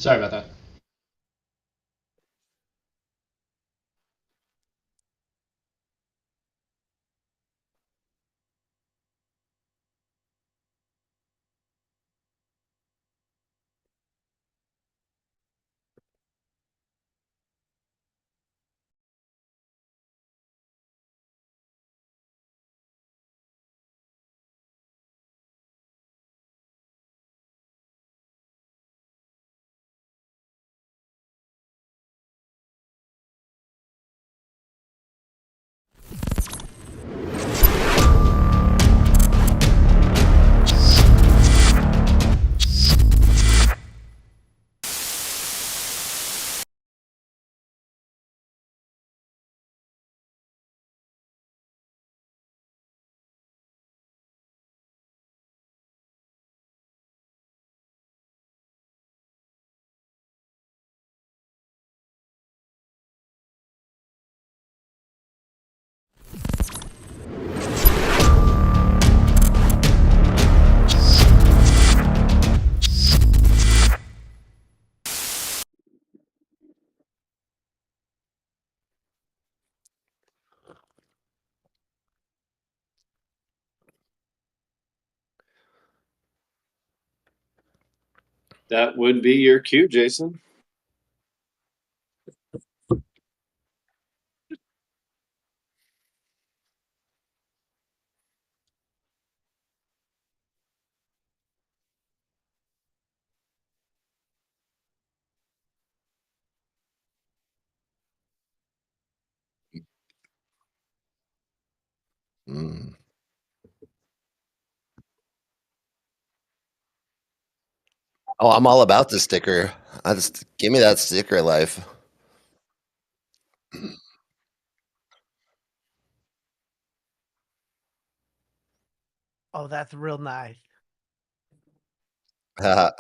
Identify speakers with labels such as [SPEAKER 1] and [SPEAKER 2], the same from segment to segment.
[SPEAKER 1] Sorry about that.
[SPEAKER 2] That would be your cue, Jason.
[SPEAKER 3] Mm. Oh, I'm all about the sticker. Give me that sticker life.
[SPEAKER 4] Oh, that's real nice.
[SPEAKER 3] I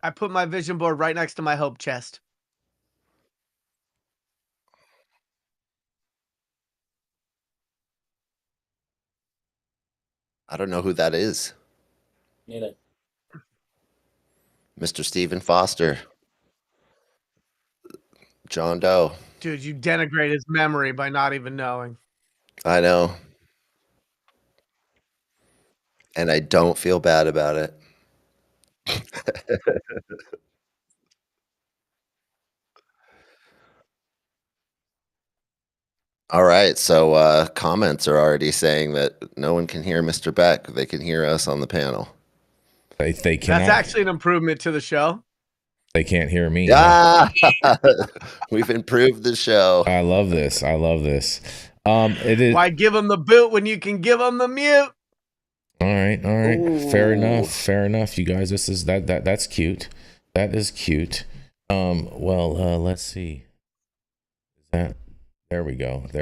[SPEAKER 4] I put my vision board right next to my hope chest.
[SPEAKER 3] don't know who that is.
[SPEAKER 5] Neither.
[SPEAKER 3] Mr. Stephen Foster. John Doe.
[SPEAKER 4] Dude, you denigrate his memory by not even knowing.
[SPEAKER 3] I know. And I don't feel bad about it. All right, so comments are already saying that no one can hear Mr. Beck. They can hear us on the panel.
[SPEAKER 6] They cannot.
[SPEAKER 4] That's actually an improvement to the show.
[SPEAKER 6] They can't hear me.
[SPEAKER 3] Yeah, we've improved the show.
[SPEAKER 6] I love this. I love this. It is.
[SPEAKER 4] Why give them the boot when you can give them the mute?
[SPEAKER 6] All right.
[SPEAKER 3] Ooh.
[SPEAKER 6] Fair enough. You guys, that's cute. That is cute. Well, let's see. Is that? There we go. And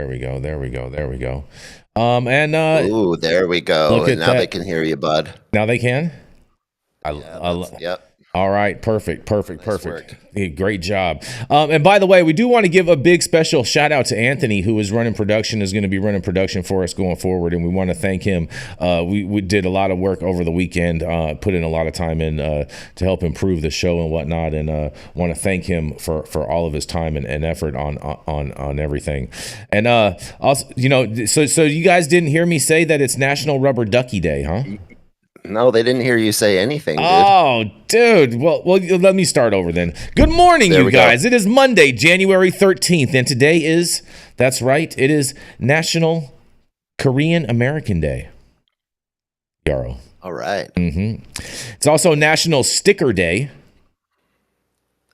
[SPEAKER 3] Ooh, there we go.
[SPEAKER 6] Look at
[SPEAKER 3] And now
[SPEAKER 6] that.
[SPEAKER 3] they can hear you, bud.
[SPEAKER 6] Now they can.
[SPEAKER 3] Yep.
[SPEAKER 6] All right, perfect.
[SPEAKER 3] work.
[SPEAKER 6] Yeah, great job. And by the way, we do want to give a big special shout out to Anthony, who is running production, is going to be running production for us going forward, and we want to thank him. We did a lot of work over the weekend, put in a lot of time in to help improve the show and whatnot, and want to thank him for all of his time and effort on everything. And also, so you guys didn't hear me say that it's National Rubber Ducky Day, huh?
[SPEAKER 3] No, they didn't hear you say anything, dude.
[SPEAKER 6] Oh, dude. Well, let me start over then. Good morning, you guys. It is Monday, January 13th, and today is, that's right, it is National Korean American Day. Yarrow.
[SPEAKER 3] All right.
[SPEAKER 6] It's also National Sticker Day.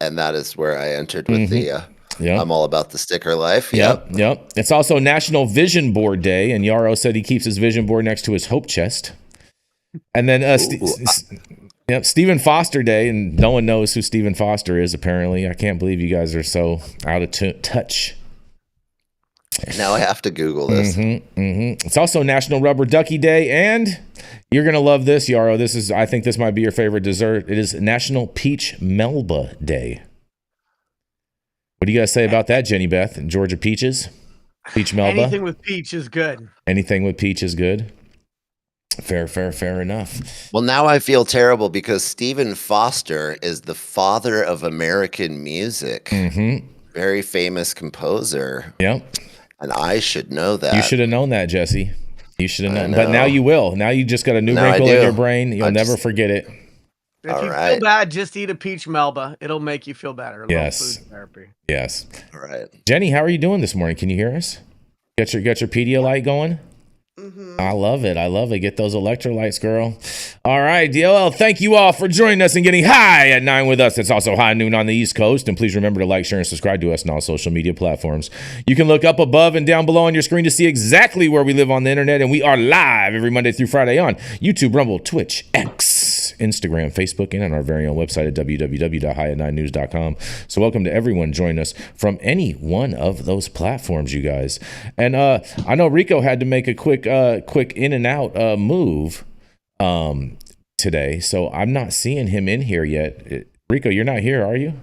[SPEAKER 3] And that is where I entered with the
[SPEAKER 6] Yep.
[SPEAKER 3] I'm all about the sticker life.
[SPEAKER 6] Yep. It's also National Vision Board Day, and Yarrow said he keeps his vision board next to his hope chest. And then Stephen Foster Day, and no one knows who Stephen Foster is, apparently. I can't believe you guys are so out of touch.
[SPEAKER 3] Now I have to Google this.
[SPEAKER 6] It's also National Rubber Ducky Day, and you're going to love this, Yarrow. I think this might be your favorite dessert. It is National Peach Melba Day. What do you guys say about that, Jenny Beth? Georgia peaches? Peach Melba?
[SPEAKER 4] Anything with peach is good.
[SPEAKER 6] Anything with peach is good. Fair enough.
[SPEAKER 3] Well, now I feel terrible because Stephen Foster is the father of American music.
[SPEAKER 6] Mm-hmm.
[SPEAKER 3] Very famous composer.
[SPEAKER 6] Yep.
[SPEAKER 3] And I should know that.
[SPEAKER 6] You should have known that, Jesse. You should have known.
[SPEAKER 3] know.
[SPEAKER 6] But now you will. Now you just got a new
[SPEAKER 3] Now I
[SPEAKER 6] wrinkle in
[SPEAKER 3] do.
[SPEAKER 6] your brain. You'll
[SPEAKER 3] I
[SPEAKER 6] never
[SPEAKER 3] just-
[SPEAKER 6] forget it.
[SPEAKER 4] If
[SPEAKER 3] All
[SPEAKER 4] you
[SPEAKER 3] right.
[SPEAKER 4] feel bad, just eat a peach Melba. It'll make you feel better. A little
[SPEAKER 6] Yes.
[SPEAKER 4] food therapy.
[SPEAKER 6] Yes.
[SPEAKER 3] All right.
[SPEAKER 6] Jenny, how are you doing this morning? Can you hear us? Got your Pedialyte going? I love it. I love it. Get those electrolytes, girl. All right, DLL, thank you all for joining us and getting high at 9 with us. It's also high noon on the East Coast. And please remember to like, share, and subscribe to us on all social media platforms. You can look up above and down below on your screen to see exactly where we live on the internet. And we are live every Monday through Friday on YouTube, Rumble, Twitch, X, Instagram, Facebook, and on our very own website at www.highat9news.com. So welcome to everyone joining us from any one of those platforms, you guys. And I know Rico had to make a quick in and out move today, so I'm not seeing him in here yet. Rico, you're not here, are you?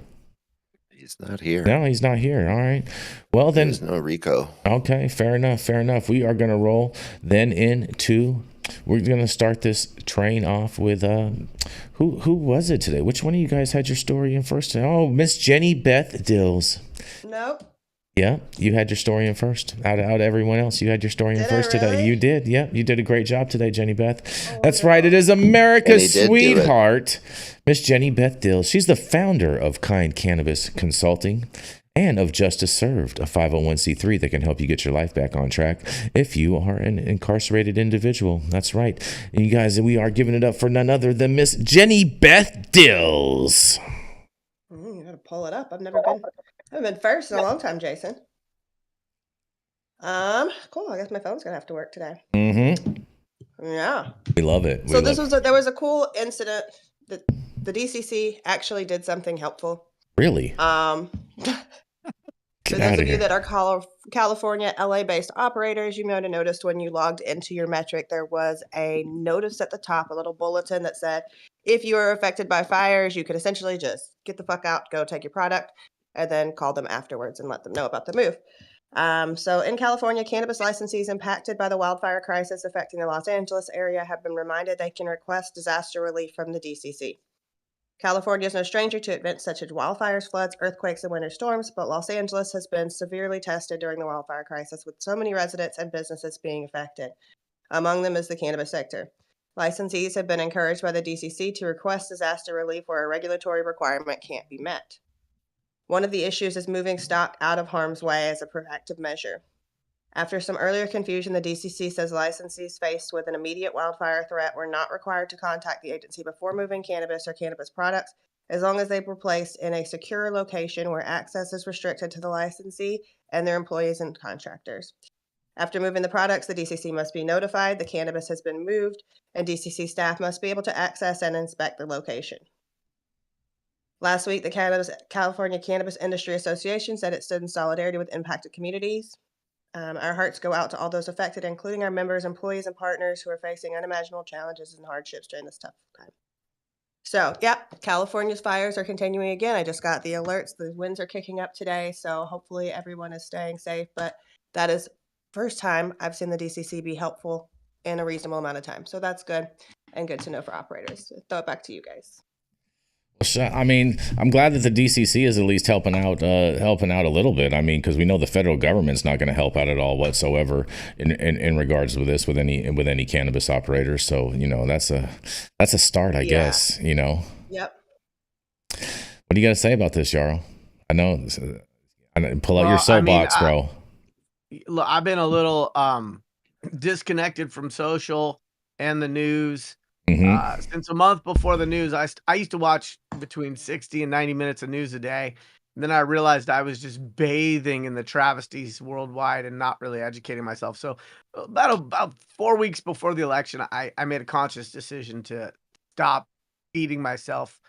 [SPEAKER 3] He's not here.
[SPEAKER 6] No, he's not here. All right. Well, then.
[SPEAKER 3] There's no Rico.
[SPEAKER 6] Okay, fair enough. We are going to roll then into. We're going to start this train off with who was it today? Which one of you guys had your story in first? Oh, Miss Jenny Beth Dills.
[SPEAKER 1] Nope.
[SPEAKER 6] Yeah, you had your story in first. Out of everyone else, you had your story in
[SPEAKER 1] Did I
[SPEAKER 6] first today.
[SPEAKER 1] really?
[SPEAKER 6] You did. Yeah, you did a great job today, Jenny Beth. That's right. It is America's
[SPEAKER 3] And he did do it.
[SPEAKER 6] sweetheart, Miss Jenny Beth Dills. She's the founder of Kind Cannabis Consulting and of Justice Served, a 501c3 that can help you get your life back on track if you are an incarcerated individual. That's right. And you guys, we are giving it up for none other than Miss Jenny Beth Dills.
[SPEAKER 1] You gotta pull it up. I haven't been first in a long time, Jason. Cool. I guess my phone's gonna have to work today.
[SPEAKER 6] Mm-hmm.
[SPEAKER 1] Yeah.
[SPEAKER 6] We love it.
[SPEAKER 1] So there was a cool incident that the DCC actually did something helpful.
[SPEAKER 6] Really?
[SPEAKER 1] For
[SPEAKER 6] Get
[SPEAKER 1] those
[SPEAKER 6] outta
[SPEAKER 1] of you
[SPEAKER 6] here.
[SPEAKER 1] that are California, LA-based operators, you might have noticed when you logged into your metric, there was a notice at the top, a little bulletin that said, if you are affected by fires, you could essentially just get the fuck out, go take your product, and then call them afterwards and let them know about the move. So in California, cannabis licensees impacted by the wildfire crisis affecting the Los Angeles area have been reminded they can request disaster relief from the DCC. California is no stranger to events such as wildfires, floods, earthquakes, and winter storms, but Los Angeles has been severely tested during the wildfire crisis, with so many residents and businesses being affected. Among them is the cannabis sector. Licensees have been encouraged by the DCC to request disaster relief where a regulatory requirement can't be met. One of the issues is moving stock out of harm's way as a proactive measure. After some earlier confusion, the DCC says licensees faced with an immediate wildfire threat were not required to contact the agency before moving cannabis or cannabis products, as long as they were placed in a secure location where access is restricted to the licensee and their employees and contractors. After moving the products, the DCC must be notified the cannabis has been moved, and DCC staff must be able to access and inspect the location. Last week, the California Cannabis Industry Association said it stood in solidarity with impacted communities. Our hearts go out to all those affected, including our members, employees, and partners who are facing unimaginable challenges and hardships during this tough time. So, California's fires are continuing again. I just got the alerts. The winds are kicking up today, so hopefully everyone is staying safe. But that is the first time I've seen the DCC be helpful in a reasonable amount of time. So that's good and good to know for operators. Throw it back to you guys.
[SPEAKER 6] I mean, I'm glad that the DCC is at least helping out a little bit. I mean, because we know the federal government's not going to help out at all whatsoever in regards with this with any cannabis operators. So that's a start, I guess.
[SPEAKER 1] Yep.
[SPEAKER 6] What do you got to say about this, Yarrow? I know. Pull out your soapbox, bro.
[SPEAKER 4] Look, I've been a little disconnected from social and the news. Since a month before the news. I used to watch between 60 and 90 minutes of news a day. And then I realized I was just bathing in the travesties worldwide and not really educating myself. So about 4 weeks before the election, I made a conscious decision to stop feeding myself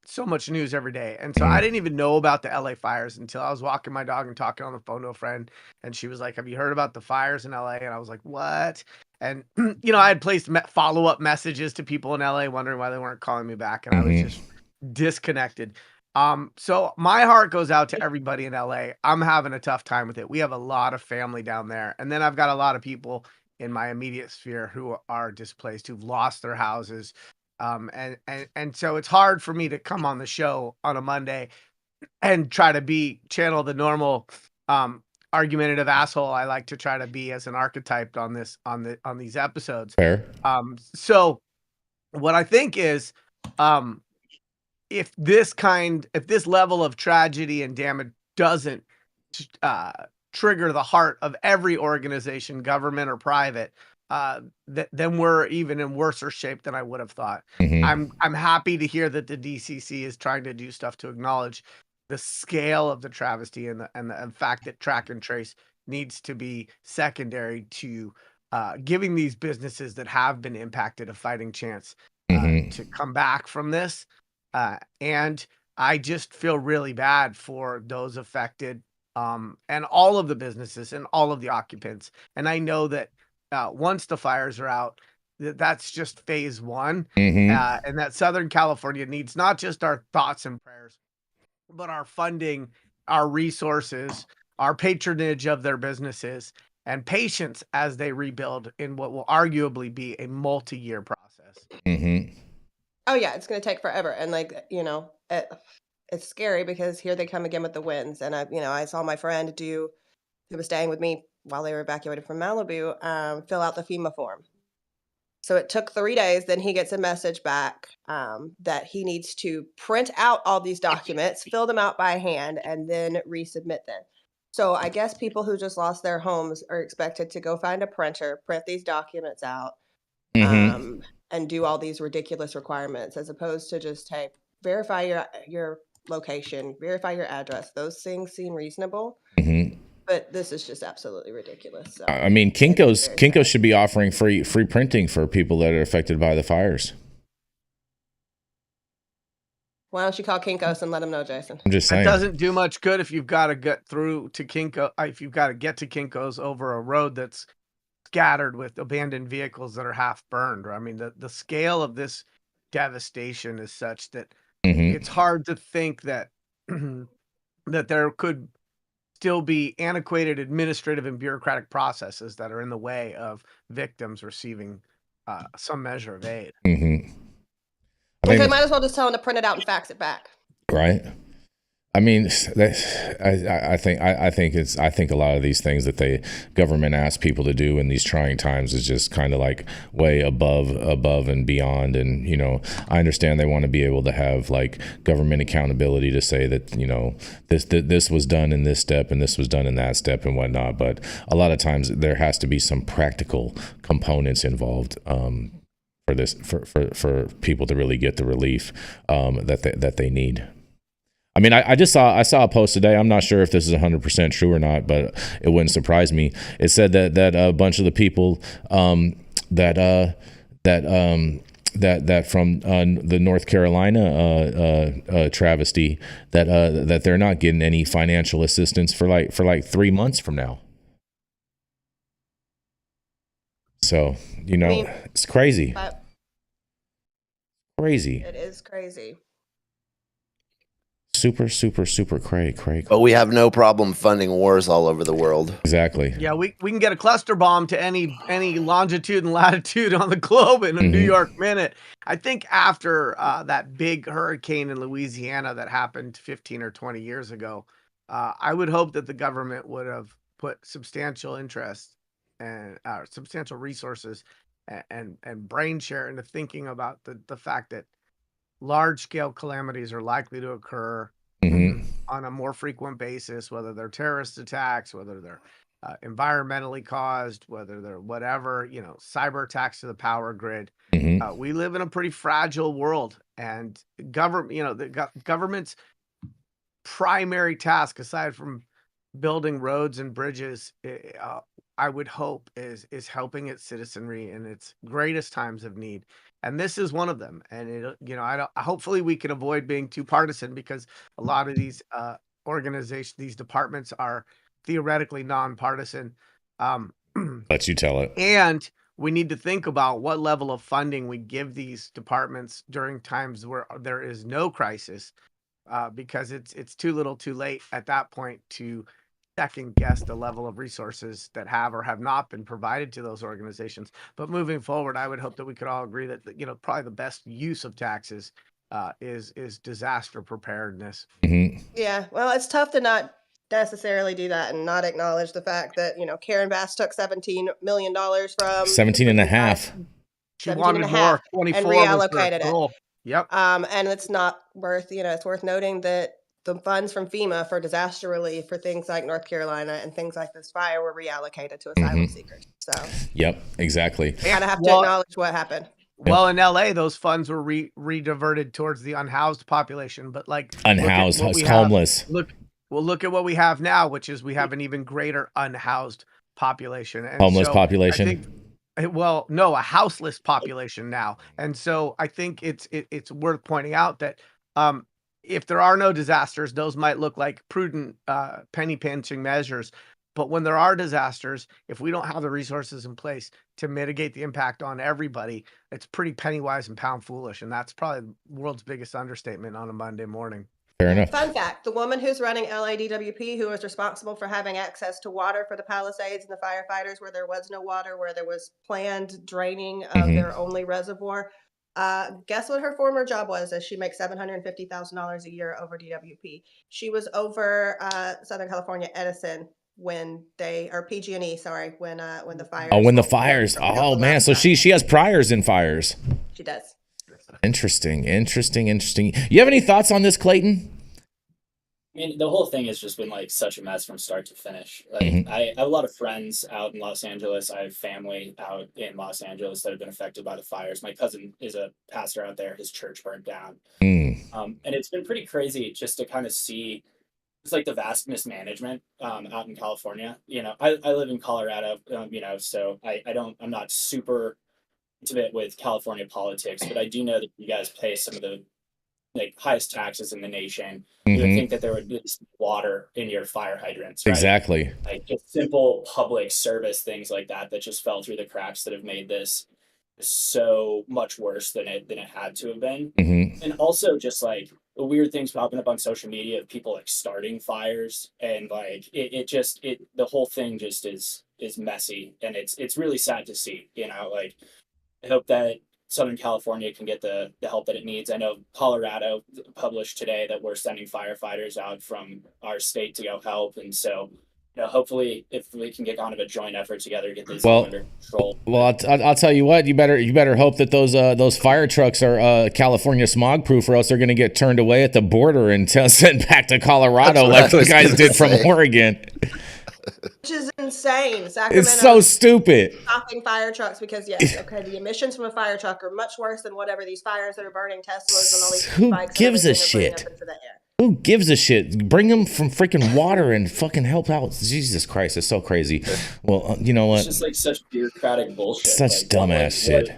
[SPEAKER 4] so much news every day. And so I didn't even know about the LA fires until I was walking my dog and talking on the phone to a friend. And she was like, have you heard about the fires in LA? And I was like, what? And, I had placed follow-up messages to people in LA wondering why they weren't calling me back. And I was just disconnected. So my heart goes out to everybody in LA. I'm having a tough time with it. We have a lot of family down there. And then I've got a lot of people in my immediate sphere who are displaced, who've lost their houses. And so it's hard for me to come on the show on a Monday and try to channel the normal argumentative asshole I like to try to be as an archetype on these episodes.
[SPEAKER 6] Fair.
[SPEAKER 4] So what I think is, if this level of tragedy and damage doesn't trigger the heart of every organization, government or private, then we're even in worse shape than I would have thought.
[SPEAKER 6] Mhm.
[SPEAKER 4] I'm happy to hear that the DCC is trying to do stuff to acknowledge the scale of the travesty and the fact that track and trace needs to be secondary to giving these businesses that have been impacted a fighting chance to come back from this. And I just feel really bad for those affected, and all of the businesses and all of the occupants. And I know that once the fires are out, that's just phase one. And that Southern California needs not just our thoughts and prayers, but our funding, our resources, our patronage of their businesses, and patience as they rebuild in what will arguably be a multi-year process.
[SPEAKER 1] Oh yeah, it's going to take forever. And it's scary because here they come again with the winds. And I saw my friend who was staying with me while they were evacuated from Malibu, fill out the FEMA form. So it took 3 days. Then he gets a message back that he needs to print out all these documents, fill them out by hand, and then resubmit them. So I guess people who just lost their homes are expected to go find a printer, print these documents out, and do all these ridiculous requirements, as opposed to just, hey, verify your location, verify your address. Those things seem reasonable. But this is just absolutely ridiculous. So
[SPEAKER 6] I mean, Kinko's should be offering free printing for people that are affected by the fires.
[SPEAKER 1] Why don't you call Kinko's and let them know, Jason?
[SPEAKER 6] I'm just saying.
[SPEAKER 4] It doesn't do much good if you've got to get through to Kinko. If you've got to get to Kinko's over a road that's scattered with abandoned vehicles that are half burned. I mean, the scale of this devastation is such that it's hard to think that that there could still be antiquated administrative and bureaucratic processes that are in the way of victims receiving some measure of aid.
[SPEAKER 1] They might as well just tell them to print it out and fax it back.
[SPEAKER 6] Right. I mean, I think a lot of these things that the government asks people to do in these trying times is just kind of like way above and beyond. And, I understand they want to be able to have like government accountability to say that, this was done in this step and this was done in that step and whatnot. But a lot of times there has to be some practical components involved for this, for people to really get the relief that they need. I mean, I saw a post today. I'm not sure if this is 100% true or not, but it wouldn't surprise me. It said that a bunch of the people that from the North Carolina travesty that they're not getting any financial assistance for like 3 months from now. So it's crazy. Crazy.
[SPEAKER 1] It is crazy.
[SPEAKER 6] Super cray.
[SPEAKER 3] But we have no problem funding wars all over the world.
[SPEAKER 6] Exactly.
[SPEAKER 4] Yeah, we can get a cluster bomb to any longitude and latitude on the globe in a New York minute. I think after that big hurricane in Louisiana that happened 15 or 20 years ago, I would hope that the government would have put substantial interest and substantial resources and brain share into thinking about the fact that large-scale calamities are likely to occur on a more frequent basis, whether they're terrorist attacks, whether they're environmentally caused, whether they're whatever, cyber attacks to the power grid. We live in a pretty fragile world, and the government's primary task, aside from building roads and bridges, I would hope is helping its citizenry in its greatest times of need. And this is one of them. And hopefully we can avoid being too partisan, because a lot of these organizations, these departments are theoretically nonpartisan.
[SPEAKER 6] Let you tell it.
[SPEAKER 4] And we need to think about what level of funding we give these departments during times where there is no crisis, because it's too little too late at that point to second guess the level of resources that have or have not been provided to those organizations. But moving forward, I would hope that we could all agree that, probably the best use of taxes is disaster preparedness.
[SPEAKER 1] Yeah, well, it's tough to not necessarily do that and not acknowledge the fact that, Karen Bass took $17 million from
[SPEAKER 6] 17 and a half.
[SPEAKER 4] She wanted more. 24
[SPEAKER 1] and reallocated it.
[SPEAKER 4] Yep.
[SPEAKER 1] And it's not worth, it's worth noting that the funds from FEMA for disaster relief for things like North Carolina and things like this fire were reallocated to asylum seekers. So,
[SPEAKER 6] yep, exactly.
[SPEAKER 1] We gotta have to acknowledge what happened.
[SPEAKER 4] Well, in LA, those funds were rediverted towards the unhoused population, but
[SPEAKER 6] unhoused, homeless.
[SPEAKER 4] Look at what we have now, which is we have an even greater unhoused population. And
[SPEAKER 6] homeless population.
[SPEAKER 4] A houseless population now. And so I think it's worth pointing out that if there are no disasters, those might look like prudent penny pinching measures. But when there are disasters, if we don't have the resources in place to mitigate the impact on everybody, it's pretty penny wise and pound foolish. And that's probably the world's biggest understatement on a Monday morning.
[SPEAKER 6] Fair enough.
[SPEAKER 1] Fun fact, the woman who's running LADWP, who was responsible for having access to water for the Palisades and the firefighters where there was no water, where there was planned draining of their only reservoir, guess what her former job was? As she makes $750,000 a year over DWP. She was over Southern California Edison when PG&E, sorry, when the fires.
[SPEAKER 6] Oh, when the fires. Oh man, so she has priors in fires.
[SPEAKER 1] She does.
[SPEAKER 6] Interesting. You have any thoughts on this, Clayton?
[SPEAKER 5] I mean, the whole thing has just been such a mess from start to finish. I have a lot of friends out in Los Angeles. I have family out in Los Angeles that have been affected by the fires. My cousin is a pastor out there. His church burned down. And it's been pretty crazy just to kind of see just the vast mismanagement out in California. I live in Colorado, so I'm not super intimate with California politics, but I do know that you guys pay some of the highest taxes in the nation. You would think that there would be water in your fire hydrants, right?
[SPEAKER 6] Exactly.
[SPEAKER 5] Just simple public service things like that just fell through the cracks that have made this so much worse than it had to have been. And also just weird things popping up on social media of people starting fires, and the whole thing just is messy, and it's really sad to see. I hope that Southern California can get the help that it needs. I know Colorado published today that we're sending firefighters out from our state to go help. And so, hopefully if we can get kind of a joint effort together to get this under control.
[SPEAKER 6] Well, I'll tell you what, you better hope that those fire trucks are California smog proof, or else they're going to get turned away at the border and sent back to Colorado like the guys did from Oregon.
[SPEAKER 1] Which is insane. Sacramento,
[SPEAKER 6] it's so stupid.
[SPEAKER 1] Stopping fire trucks because the emissions from a fire truck are much worse than whatever these fires that are burning Teslas and all these
[SPEAKER 6] Who gives a shit? Who gives a shit? Bring them from freaking water and fucking help out. Jesus Christ, it's so crazy. Well, you know what?
[SPEAKER 5] It's just such bureaucratic bullshit.
[SPEAKER 6] Such dumbass shit.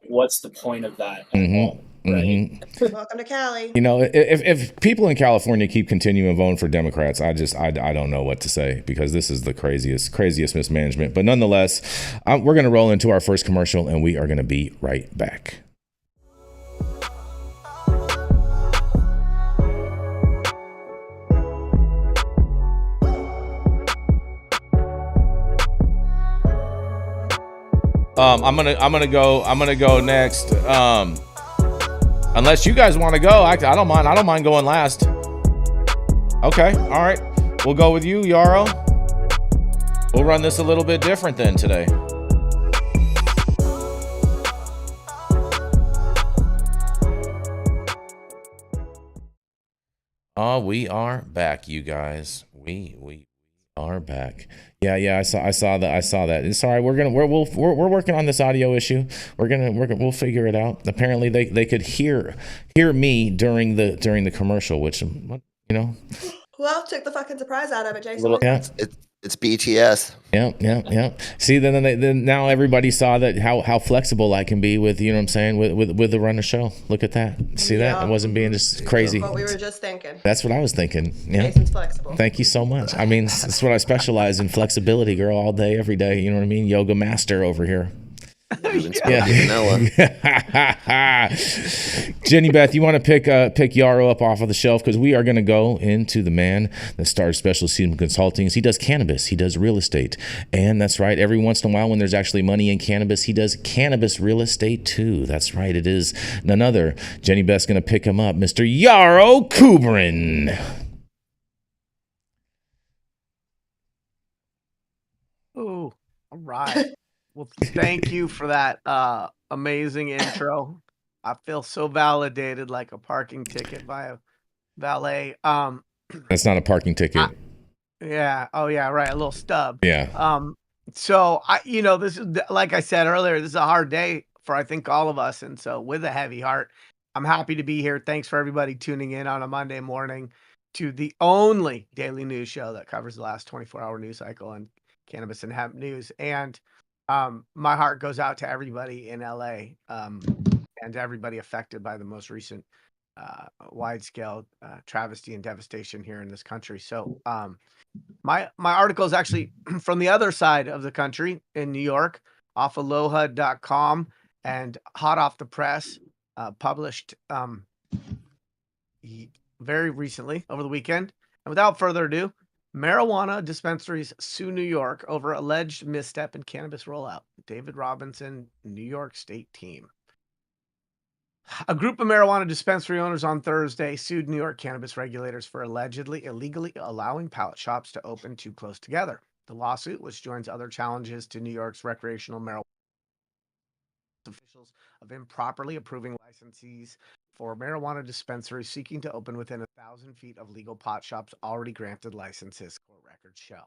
[SPEAKER 5] What's the point of that at all? Right.
[SPEAKER 1] Welcome to Cali.
[SPEAKER 6] If people in California keep continuing voting for Democrats, I don't know what to say, because this is the craziest mismanagement. But nonetheless, we're going to roll into our first commercial, and we are going to be right back. I'm gonna go next. Unless you guys want to go, I don't mind going last. Okay, all right. We'll go with you, Yarrow. We'll run this a little bit different then today. We are back, you guys. We are back. Yeah. I saw that. It's all right. We're working on this audio issue. We'll figure it out. Apparently they could hear me during the commercial, which
[SPEAKER 1] Well, took the fucking surprise out of it, Jason.
[SPEAKER 3] Yeah. It's BTS.
[SPEAKER 6] Yeah. See, then now everybody saw that how flexible I can be with, what I'm saying, with the run of show. Look at that. See that? I wasn't being just crazy.
[SPEAKER 1] That's what we were just thinking.
[SPEAKER 6] That's what I was thinking. Yeah.
[SPEAKER 1] Jason's flexible.
[SPEAKER 6] Thank you so much. I mean, that's what I specialize in, flexibility, girl, all day, every day. You know what I mean? Yoga master over here. Jenny Beth, you want to pick Yarrow up off of the shelf, because we are going to go into the man that started Special Season Consulting. He does cannabis, he does real estate, and that's right, every once in a while when there's actually money in cannabis, he does cannabis real estate too. That's right, it is none other. Jenny Beth's going to pick him up, Mr. Yarrow Kubrin.
[SPEAKER 4] Oh, all right. Well, thank you for that amazing intro. I feel so validated, like a parking ticket by a valet.
[SPEAKER 6] That's not a parking ticket.
[SPEAKER 4] Yeah. Oh, yeah. Right. A little stub.
[SPEAKER 6] Yeah.
[SPEAKER 4] So this is, like I said earlier, this is a hard day for, I think, all of us. And so with a heavy heart, I'm happy to be here. Thanks for everybody tuning in on a Monday morning to the only daily news show that covers the last 24-hour news cycle and cannabis and hemp news. And my heart goes out to everybody in LA and everybody affected by the most recent wide-scale travesty and devastation here in this country. So my article is actually from the other side of the country in New York, off of lohud.com, and hot off the press, published very recently over the weekend. And without further ado, marijuana dispensaries sue New York over alleged misstep in cannabis rollout. David Robinson, New York State team. A group of marijuana dispensary owners on Thursday sued New York cannabis regulators for allegedly illegally allowing pallet shops to open too close together. The lawsuit, which joins other challenges to New York's recreational marijuana officials of improperly approving licensees for marijuana dispensaries seeking to open within 1,000 feet of legal pot shops already granted licenses, court records show.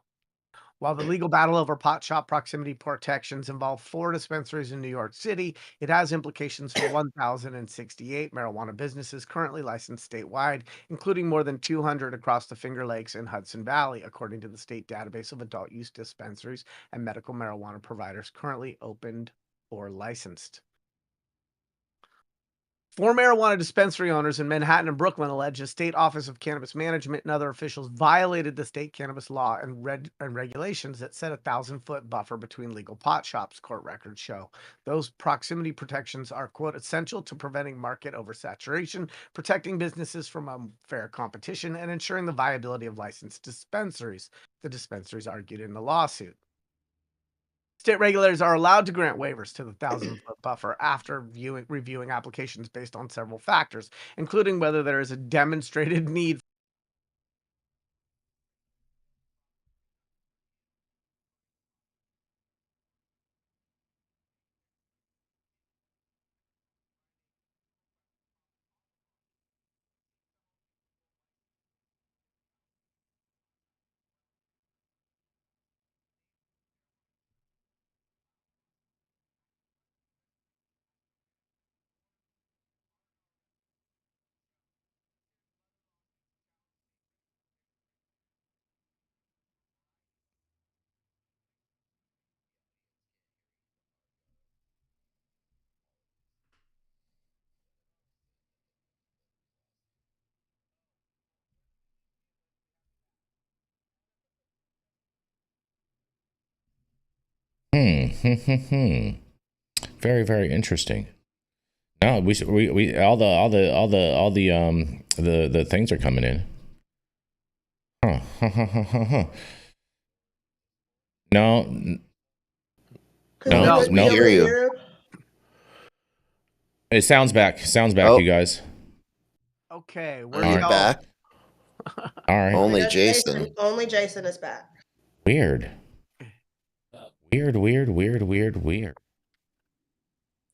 [SPEAKER 4] While the legal battle over pot shop proximity protections involve 4 dispensaries in New York City, it has implications for 1,068 marijuana businesses currently licensed statewide, including more than 200 across the Finger Lakes and Hudson Valley, according to the state database of adult use dispensaries and medical marijuana providers currently opened or licensed. 4 marijuana dispensary owners in Manhattan and Brooklyn allege the State Office of Cannabis Management and other officials violated the state cannabis law and regulations that set a 1,000-foot buffer between legal pot shops, court records show. Those proximity protections are, quote, essential to preventing market oversaturation, protecting businesses from unfair competition, and ensuring the viability of licensed dispensaries, the dispensaries argued in the lawsuit. State regulators are allowed to grant waivers to the 1,000-foot buffer after reviewing applications based on several factors, including whether there is a demonstrated need
[SPEAKER 6] Very, very interesting. No, we all the things are coming in. No.
[SPEAKER 3] Hear you.
[SPEAKER 6] It sounds back, you guys.
[SPEAKER 4] Okay,
[SPEAKER 3] Are you back?
[SPEAKER 6] All right.
[SPEAKER 3] Only Jason.
[SPEAKER 1] Only Jason is back.
[SPEAKER 6] Weird.
[SPEAKER 1] All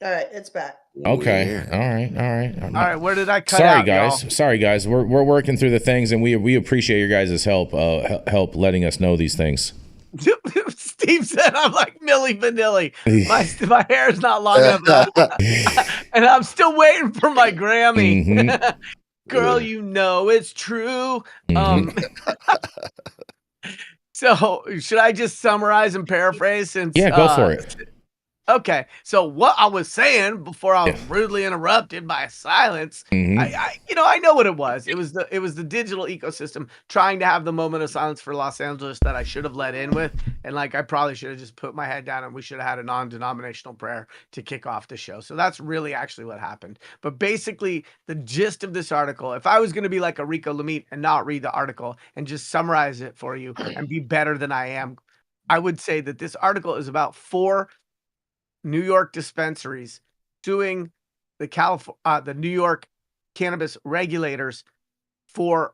[SPEAKER 1] right, it's back.
[SPEAKER 6] Okay.
[SPEAKER 3] Weird.
[SPEAKER 6] All right.
[SPEAKER 4] Where did I cut out?
[SPEAKER 6] Sorry, guys. We're working through the things, and we appreciate your guys' help letting us know these things.
[SPEAKER 4] Steve said I'm like Milli Vanilli. My hair is not long enough, and I'm still waiting for my Grammy.
[SPEAKER 6] Mm-hmm.
[SPEAKER 4] Girl, you know it's true. So should I just summarize and paraphrase? Since
[SPEAKER 6] go for it.
[SPEAKER 4] Okay, so what I was saying before I was rudely interrupted by silence, I know what it was. It was the digital ecosystem trying to have the moment of silence for Los Angeles that I should have let in with, and like I probably should have just put my head down and we should have had a non-denominational prayer to kick off the show. So that's really actually what happened. But basically, the gist of this article, if I was going to be like a Rico Lamitte and not read the article and just summarize it for you and be better than I am, I would say that this article is about 4 New York dispensaries suing the New York cannabis regulators for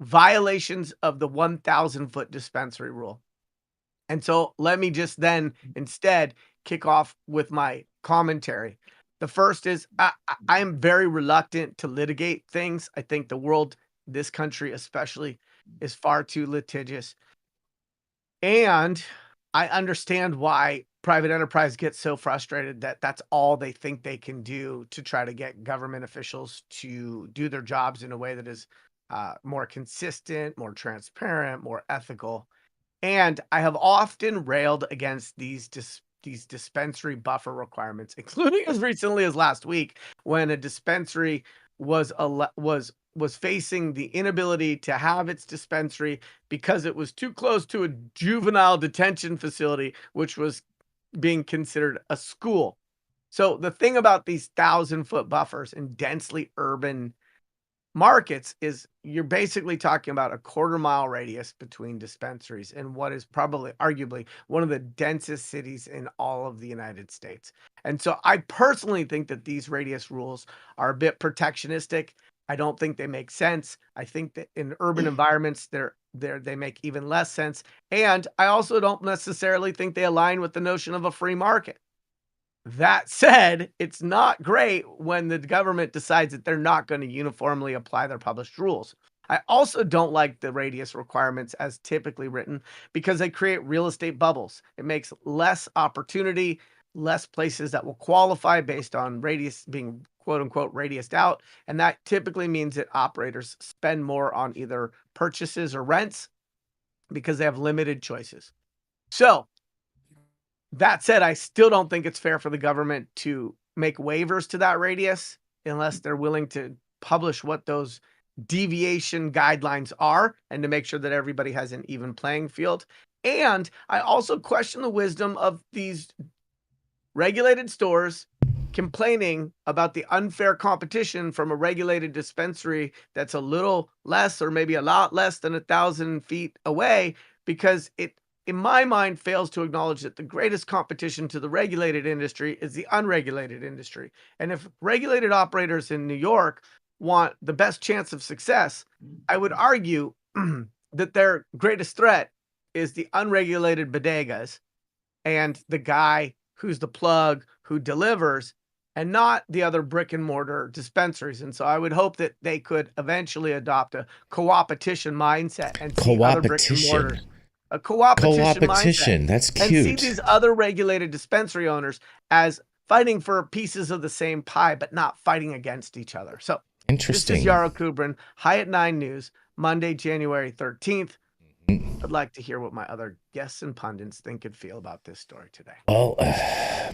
[SPEAKER 4] violations of the 1,000-foot dispensary rule. And so let me just then instead kick off with my commentary. The first is I am very reluctant to litigate things. I think the world, this country especially, is far too litigious. And I understand why private enterprise gets so frustrated that that's all they think they can do to try to get government officials to do their jobs in a way that is more consistent, more transparent, more ethical. And I have often railed against these dispensary buffer requirements, including as recently as last week when a dispensary was facing the inability to have its dispensary because it was too close to a juvenile detention facility, which was being considered a school. So the thing about these 1,000-foot buffers in densely urban markets is you're basically talking about a quarter-mile radius between dispensaries in what is probably arguably one of the densest cities in all of the United States. And so I personally think that these radius rules are a bit protectionistic. I don't think they make sense. I think that in urban environments, they make even less sense. And I also don't necessarily think they align with the notion of a free market. That said, it's not great when the government decides that they're not going to uniformly apply their published rules. I also don't like the radius requirements as typically written because they create real estate bubbles. It makes less opportunity, less places that will qualify based on radius being quote unquote radiused out. And that typically means that operators spend more on either purchases or rents because they have limited choices. So that said, I still don't think it's fair for the government to make waivers to that radius unless they're willing to publish what those deviation guidelines are and to make sure that everybody has an even playing field. And I also question the wisdom of these regulated stores complaining about the unfair competition from a regulated dispensary that's a little less or maybe a lot less than 1,000 feet away, because it, in my mind, fails to acknowledge that the greatest competition to the regulated industry is the unregulated industry. And if regulated operators in New York want the best chance of success, I would argue that their greatest threat is the unregulated bodegas and the guy who's the plug who delivers, and not the other brick and mortar dispensaries. And so I would hope that they could eventually adopt a co-opetition mindset and see other brick and mortars. A co-opetition mindset.
[SPEAKER 6] That's cute.
[SPEAKER 4] And see these other regulated dispensary owners as fighting for pieces of the same pie, but not fighting against each other. So
[SPEAKER 6] interesting.
[SPEAKER 4] This is Yarrow Kubrin, High at 9 News, Monday, January 13th. I'd like to hear what my other guests and pundits think and feel about this story today.
[SPEAKER 6] Well,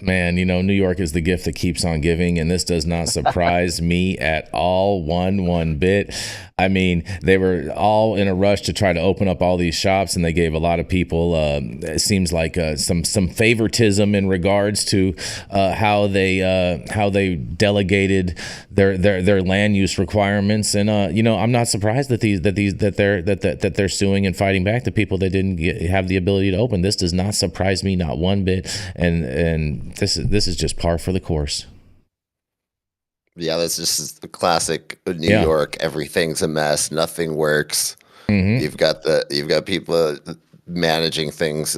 [SPEAKER 6] man, New York is the gift that keeps on giving, and this does not surprise me at all, one bit. I mean, they were all in a rush to try to open up all these shops, and they gave a lot of people, it seems like some favoritism in regards to how they delegated their land use requirements, and I'm not surprised that they're suing and fighting back the people that didn't have the ability to open. This does not surprise me, not one bit, and this is just par for the course.
[SPEAKER 3] Yeah, that's just the classic New York. Everything's a mess. Nothing works. Mm-hmm. You've got people managing things.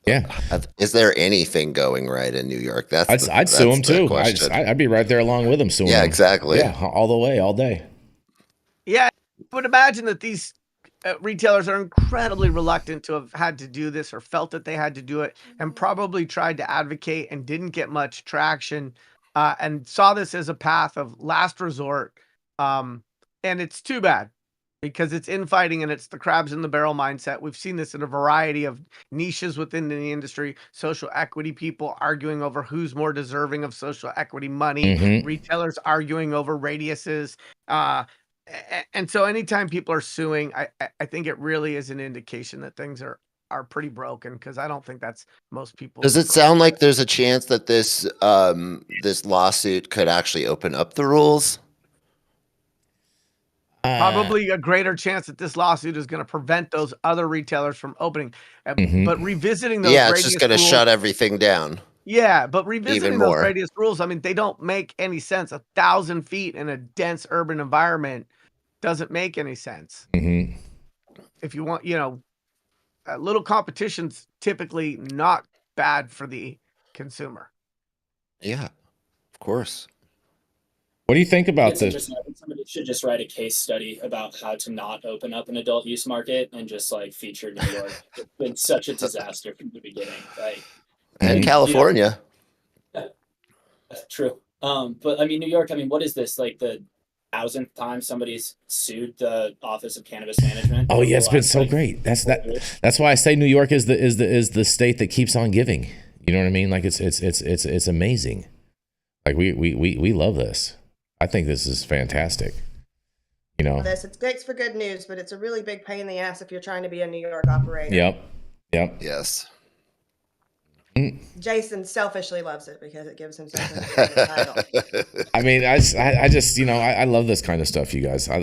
[SPEAKER 6] Yeah.
[SPEAKER 3] Is there anything going right in New York?
[SPEAKER 6] I'd sue them too. I'd be right there along with them suing.
[SPEAKER 3] Yeah,
[SPEAKER 6] them.
[SPEAKER 3] exactly.
[SPEAKER 6] Yeah, all the way, all day.
[SPEAKER 4] Yeah, I would imagine that these retailers are incredibly reluctant to have had to do this or felt that they had to do it, and probably tried to advocate and didn't get much traction, and saw this as a path of last resort. And it's too bad. because it's infighting and it's the crabs in the barrel mindset. We've seen this in a variety of niches within the industry. Social equity people arguing over who's more deserving of social equity money. Retailers arguing over radiuses. And so anytime people are suing, I think it really is an indication that things are pretty broken, because I don't think that's most people.
[SPEAKER 3] Does it sound like there's a chance that this lawsuit could actually open up the rules?
[SPEAKER 4] Probably a greater chance that this lawsuit is going to prevent those other retailers from opening. But revisiting those
[SPEAKER 3] it's just going to shut everything down.
[SPEAKER 4] Yeah, but revisiting those radius rules, I mean, they don't make any sense. 1,000 feet in a dense urban environment doesn't make any sense. If you want, little competition's typically not bad for the consumer.
[SPEAKER 3] Yeah, of course.
[SPEAKER 6] What do you think about this?
[SPEAKER 5] I think somebody should just write a case study about how to not open up an adult use market and just like feature New York. It's been such a disaster from the beginning.
[SPEAKER 3] And California.
[SPEAKER 5] True. But I mean, New York, what is this? Like the 1,000th time somebody's sued the Office of Cannabis Management?
[SPEAKER 6] Oh yeah, it's been so great. That's why I say New York is the state that keeps on giving. You know what I mean? Like it's amazing. Like we love this. I think this is fantastic.
[SPEAKER 1] It's great for good news, but it's a really big pain in the ass if you're trying to be a New York operator.
[SPEAKER 6] Yep.
[SPEAKER 3] Yes.
[SPEAKER 1] Jason selfishly loves it because it gives him something to do with the title.
[SPEAKER 6] I mean, I just I love this kind of stuff, you guys. I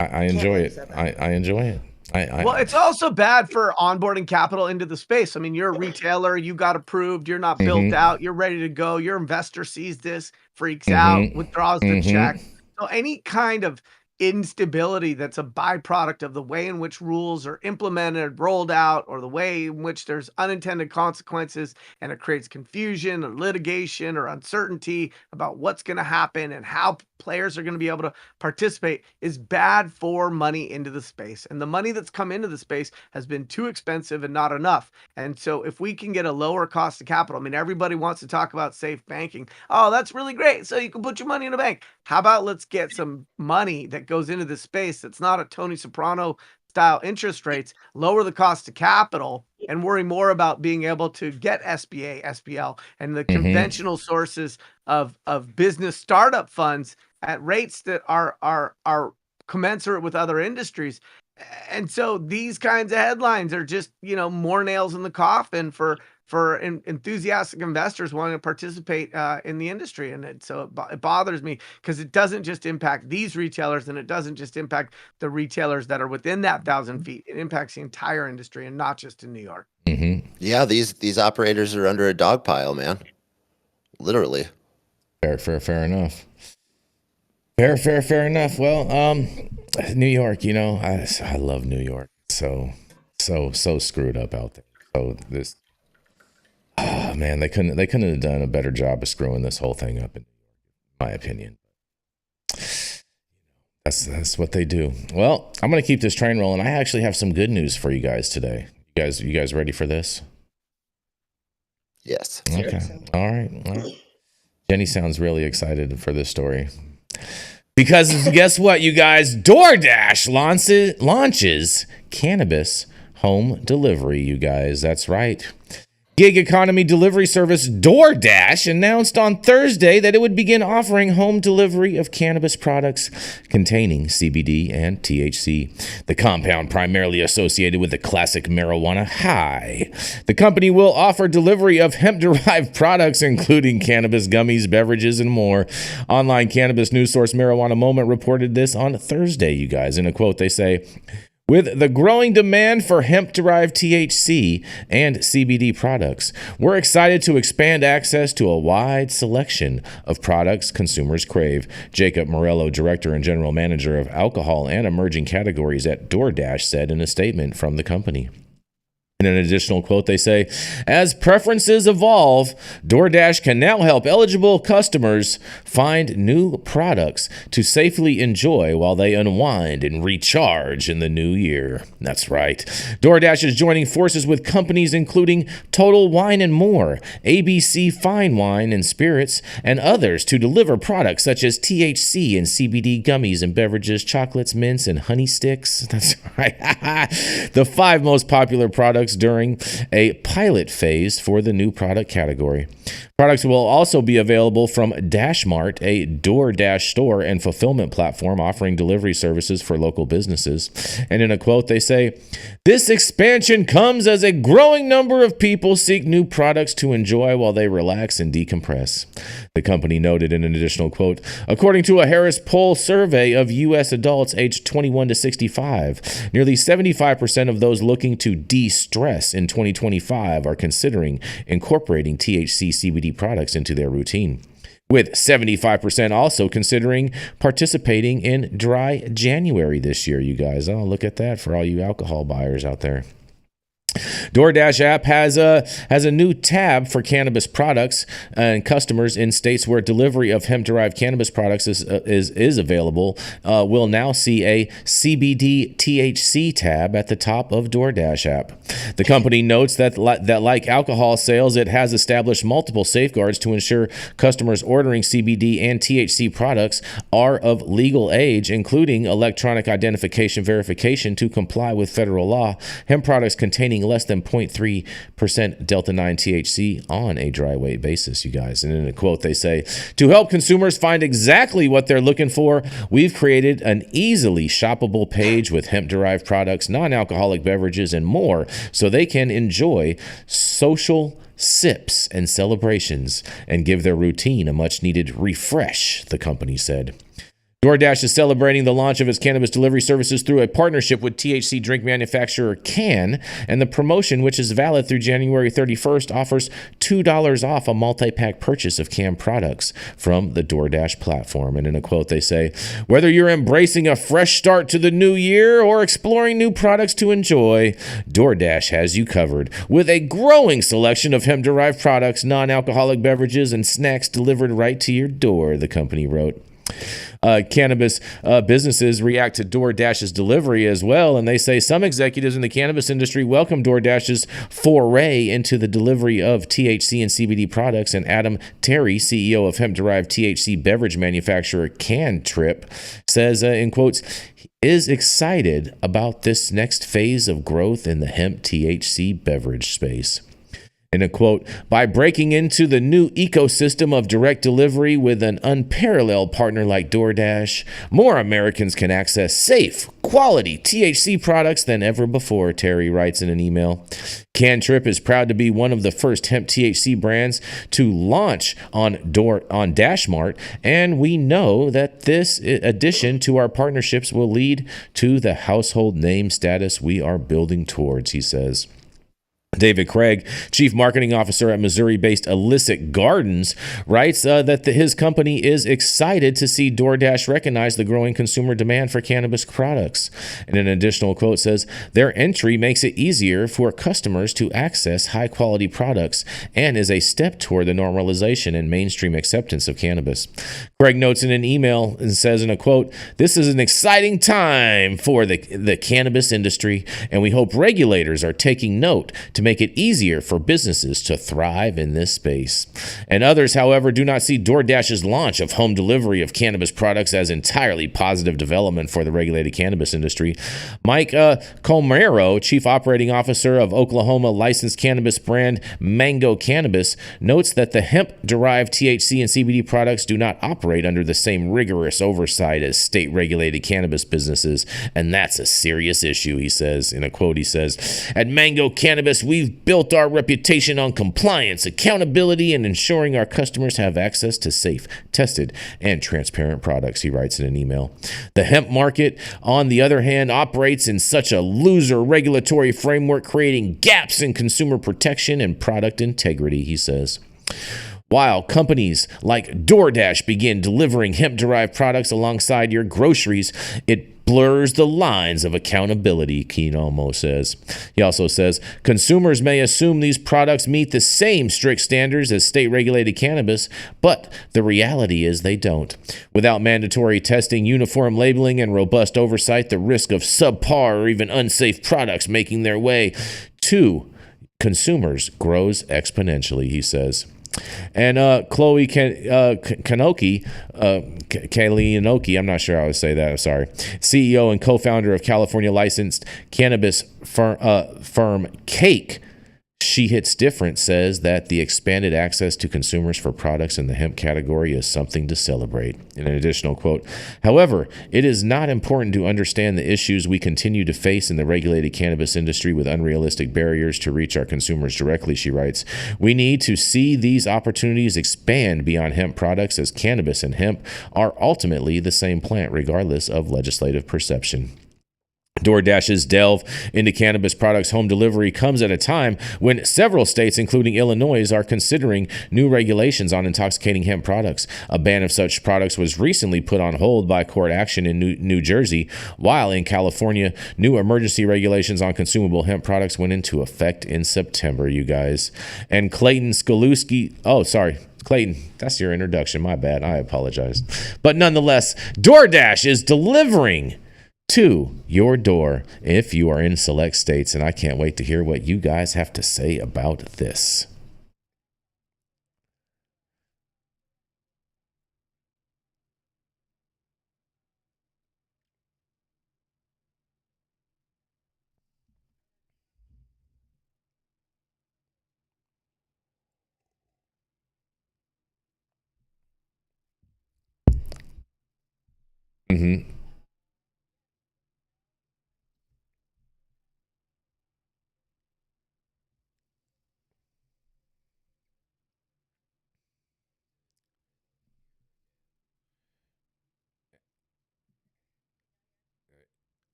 [SPEAKER 6] enjoy it. I enjoy it.
[SPEAKER 4] Well, it's also bad for onboarding capital into the space. I mean, you're a retailer, you got approved, you're not built out, you're ready to go. Your investor sees this, freaks out, withdraws the check. So any kind of instability that's a byproduct of the way in which rules are implemented, rolled out, or the way in which there's unintended consequences, and it creates confusion or litigation or uncertainty about what's going to happen and how players are going to be able to participate, is bad for money into the space. And the money that's come into the space has been too expensive and not enough. And so if we can get a lower cost of capital, I mean, everybody wants to talk about safe banking. Oh, that's really great. So you can put your money in a bank. How about let's get some money that goes into this space that's not a Tony Soprano style interest rates, lower the cost of capital, and worry more about being able to get SBA, SBL, and the conventional sources of business startup funds at rates that are commensurate with other industries. And so these kinds of headlines are just, more nails in the coffin for enthusiastic investors wanting to participate in the industry. And it bothers me because it doesn't just impact these retailers, and it doesn't just impact the retailers that are within that 1,000 feet. It impacts the entire industry, and not just in New York.
[SPEAKER 3] Yeah, these operators are under a dog pile, man. Literally.
[SPEAKER 6] Fair enough. Fair enough. Well, New York, I love New York. So screwed up out there. So this, man, they couldn't have done a better job of screwing this whole thing up, in my opinion. That's what they do. Well, I'm gonna keep this train rolling. I actually have some good news for you guys today. You guys ready for this?
[SPEAKER 3] Yes.
[SPEAKER 6] Okay. All right. Jenny sounds really excited for this story. Because guess what, you guys? DoorDash launches cannabis home delivery, you guys. That's right. Gig economy delivery service DoorDash announced on Thursday that it would begin offering home delivery of cannabis products containing CBD and THC, the compound primarily associated with the classic marijuana high. The company will offer delivery of hemp-derived products, including cannabis gummies, beverages, and more. Online cannabis news source Marijuana Moment reported this on Thursday, you guys. In a quote, they say, "With the growing demand for hemp-derived THC and CBD products, we're excited to expand access to a wide selection of products consumers crave," Jacob Morello, Director and General Manager of Alcohol and Emerging Categories at DoorDash, said in a statement from the company. In an additional quote, they say, as preferences evolve, DoorDash can now help eligible customers find new products to safely enjoy while they unwind and recharge in the new year. That's right. DoorDash is joining forces with companies including Total Wine and More, ABC Fine Wine and Spirits, and others to deliver products such as THC and CBD gummies and beverages, chocolates, mints, and honey sticks. That's right. The 5 most popular products during a pilot phase for the new product category. Products will also be available from DashMart, a DoorDash store and fulfillment platform offering delivery services for local businesses. And in a quote, they say, this expansion comes as a growing number of people seek new products to enjoy while they relax and decompress. The company noted in an additional quote, according to a Harris Poll survey of U.S. adults aged 21 to 65, nearly 75% of those looking to de-stress in 2025 are considering incorporating THC CBD products into their routine, with 75% also considering participating in Dry January this year, you guys. Oh, look at that for all you alcohol buyers out there. DoorDash app has a new tab for cannabis products, and customers in states where delivery of hemp-derived cannabis products is available will now see a CBD THC tab at the top of DoorDash app. The company notes that like alcohol sales, it has established multiple safeguards to ensure customers ordering CBD and THC products are of legal age, including electronic identification verification to comply with federal law, hemp products containing less than 0.3% Delta-9 THC on a dry weight basis, you guys. And in a quote, they say, to help consumers find exactly what they're looking for, we've created an easily shoppable page with hemp-derived products, non-alcoholic beverages, and more, so they can enjoy social sips and celebrations and give their routine a much-needed refresh, the company said. DoorDash is celebrating the launch of its cannabis delivery services through a partnership with THC drink manufacturer Cann, and the promotion, which is valid through January 31st, offers $2 off a multi-pack purchase of Cann products from the DoorDash platform. And in a quote, they say, whether you're embracing a fresh start to the new year or exploring new products to enjoy, DoorDash has you covered with a growing selection of hemp-derived products, non-alcoholic beverages, and snacks delivered right to your door, the company wrote. Cannabis businesses react to DoorDash's delivery as well, and they say some executives in the cannabis industry welcome DoorDash's foray into the delivery of THC and CBD products. And Adam Terry, CEO of hemp-derived THC beverage manufacturer Cantrip, says, in quotes, is excited about this next phase of growth in the hemp THC beverage space. In a quote, by breaking into the new ecosystem of direct delivery with an unparalleled partner like DoorDash, more Americans can access safe, quality THC products than ever before, Terry writes in an email. Cantrip is proud to be one of the first hemp THC brands to launch on DashMart, and we know that this addition to our partnerships will lead to the household name status we are building towards, he says. David Craig, chief marketing officer at Missouri-based Illicit Gardens, writes that his company is excited to see DoorDash recognize the growing consumer demand for cannabis products. And an additional quote says, their entry makes it easier for customers to access high-quality products and is a step toward the normalization and mainstream acceptance of cannabis. Craig notes in an email and says in a quote, this is an exciting time for the cannabis industry, and we hope regulators are taking note to make it easier for businesses to thrive in this space. And others, however, do not see DoorDash's launch of home delivery of cannabis products as entirely positive development for the regulated cannabis industry. Mike Comero, chief operating officer of Oklahoma licensed cannabis brand Mango Cannabis, notes that the hemp-derived THC and CBD products do not operate under the same rigorous oversight as state-regulated cannabis businesses, and that's a serious issue, he says. In a quote, he says, at Mango Cannabis, we've built our reputation on compliance, accountability, and ensuring our customers have access to safe, tested, and transparent products, he writes in an email. The hemp market, on the other hand, operates in such a loser regulatory framework, creating gaps in consumer protection and product integrity, he says. While companies like DoorDash begin delivering hemp-derived products alongside your groceries, it blurs the lines of accountability, Keen almost says. He also says, consumers may assume these products meet the same strict standards as state-regulated cannabis, but the reality is they don't. Without mandatory testing, uniform labeling, and robust oversight, the risk of subpar or even unsafe products making their way to consumers grows exponentially, he says. And Chloe Kanoki, I'm not sure how to say that, I'm sorry, CEO and co-founder of California licensed cannabis firm Cake, She Hits Different, says that the expanded access to consumers for products in the hemp category is something to celebrate. In an additional quote, however, it is not important to understand the issues we continue to face in the regulated cannabis industry with unrealistic barriers to reach our consumers directly, she writes. We need to see these opportunities expand beyond hemp products, as cannabis and hemp are ultimately the same plant, regardless of legislative perception. DoorDash's delve into cannabis products home delivery comes at a time when several states, including Illinois, are considering new regulations on intoxicating hemp products. A ban of such products was recently put on hold by court action in New Jersey, while in California, new emergency regulations on consumable hemp products went into effect in September, you guys. And Clayton Skulski, Clayton, that's your introduction. My bad. I apologize. But nonetheless, DoorDash is delivering to your door if you are in select states, and I can't wait to hear what you guys have to say about this. Mm-hmm.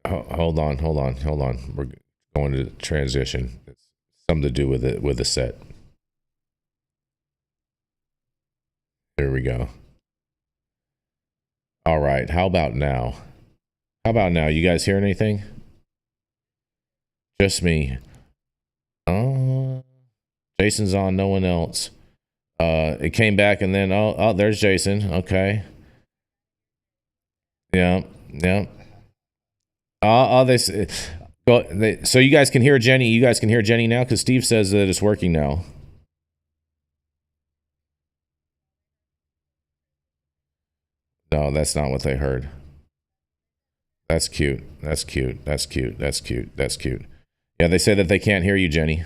[SPEAKER 6] Hold on. We're going to transition. It's something to do with it, with the set. There we go. All right. How about now? You guys hear anything? Just me. Jason's on, no one else. It came back and then, there's Jason. Okay. Yeah. So you guys can hear Jenny. You guys can hear Jenny now, because Steve says that it's working now. No, that's not what they heard. That's cute. Yeah, they say that they can't hear you, Jenny.